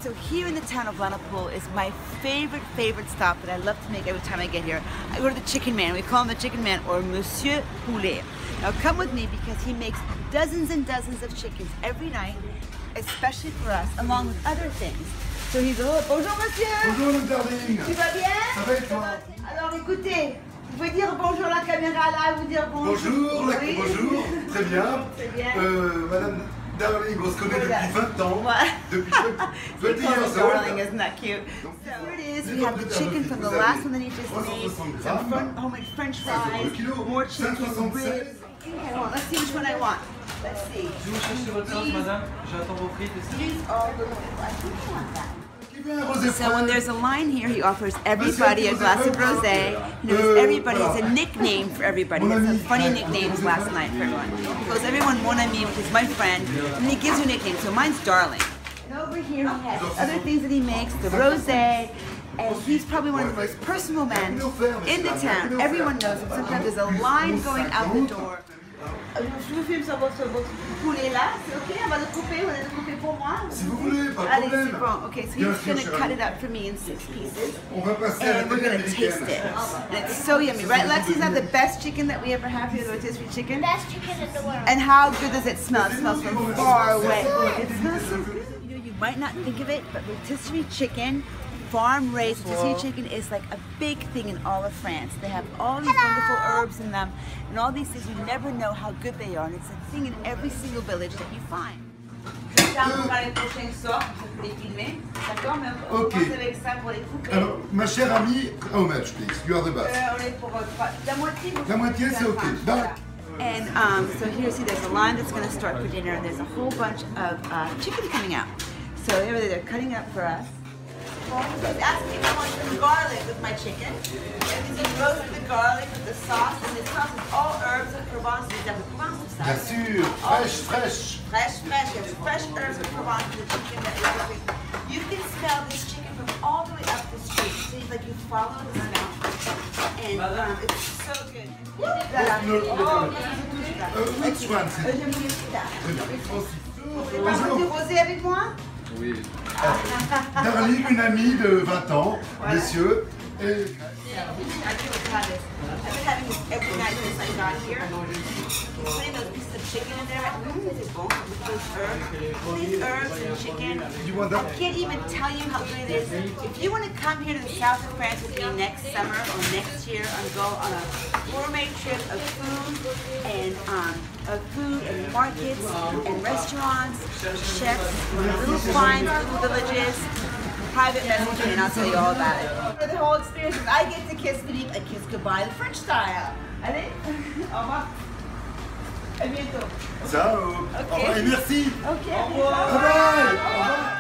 So here in the town of Blaenpool is my favorite stop that I love to make every time I get here. I go to the Chicken Man. We call him the Chicken Man, or Monsieur Poulet. Now come with me because he makes dozens and dozens of chickens every night, especially for us, along with other things. So he's bonjour monsieur. Bonjour Madame Darviny. Tu vas bien? Ça va et toi? Alors écoutez, vous pouvez dire bonjour à la caméra là, vous dire bonjour. Bonjour, Oui. bonjour, très bien. Très bien. Madame Darviny, on se connaît Voilà. depuis 20 ans. What? Depuis 20 You call me years darling, old. isn't that cute? So here it is, we have the chicken from the last one that he just made, some homemade french fries, more chicken, ribs. Okay, well, let's see which one I want. Let's see. Je vous cherche votre sauce, madame. J'attends vos frites et c'est These are the ones. I think I want that. Qui veut un rosé So when frais? there's a line here, he offers everybody a glass of rosé. He knows everybody. It's a nickname for everybody. He had some funny nicknames last night for everyone. He calls everyone Mon Ami, which is my friend, and he gives you nicknames. So mine's Darling. And over here he has other things that he makes, the rosé. And he's probably one of the most personal men in the town. Everyone knows him. Sometimes there's a line going out the door. Je vous filme sur votre poulet là, c'est ok? On va le couper, vous allez le couper pour moi? Si vous voulez, pas de Allez, problème. c'est bon. Okay, so he's going to cut it up for me in 6 pieces. On va passer à la And we're télé going to taste américaine. it. And it's so yummy, right? Lexi's not the best chicken that we ever have here, the rotisserie chicken. Best chicken in the world. And how good does it smell? It smells from far away. It smells so good. You know, you might not think of it, but rotisserie chicken, farm-raised rotisserie chicken is like a big thing in all of France. They have all these wonderful herbs in them and all these things. You never know how good they are, and it's a thing in every single village that you find. Ok. Alors, ma chère amie, how much please? You are the best. La moitié, c'est ok. D'accord. And so here, see, there's a line that's going to start for dinner, and there's a whole bunch of chicken coming out. So here they're cutting up for us. He's asking if I want some garlic with my chicken. And he's roasting the garlic with the sauce, and the sauce is all herbs of Provence. Is that the Provence Bien sauce? sûr, fraîche. Fresh. There's fresh herbs of Provence in the chicken that is cooking. You can smell this chicken from all the way up the street. So it's like you follow the smell, and it's so good. Which one? J'aime bien ça. Francis. Vous voulez pas du rosé avec moi? Oui. Darling, une amie de 20 ans, messieurs. Et... I've been having this every night since I got here. Putting those pieces of chicken in there, it's bon with those herbs and chicken. You want that? I can't even tell you how good it is. If you want to come here to the south of France with me next summer or next year and go on a gourmet trip of food and markets and restaurants, chefs, little fine little villages, private messaging, and I'll tell you all about it. For the whole experience, I get to kiss Philippe, I kiss goodbye the French style. Allez, au revoir. À bientôt. Ciao. Ok. Au revoir et merci. Ok, Bye bye. Au revoir.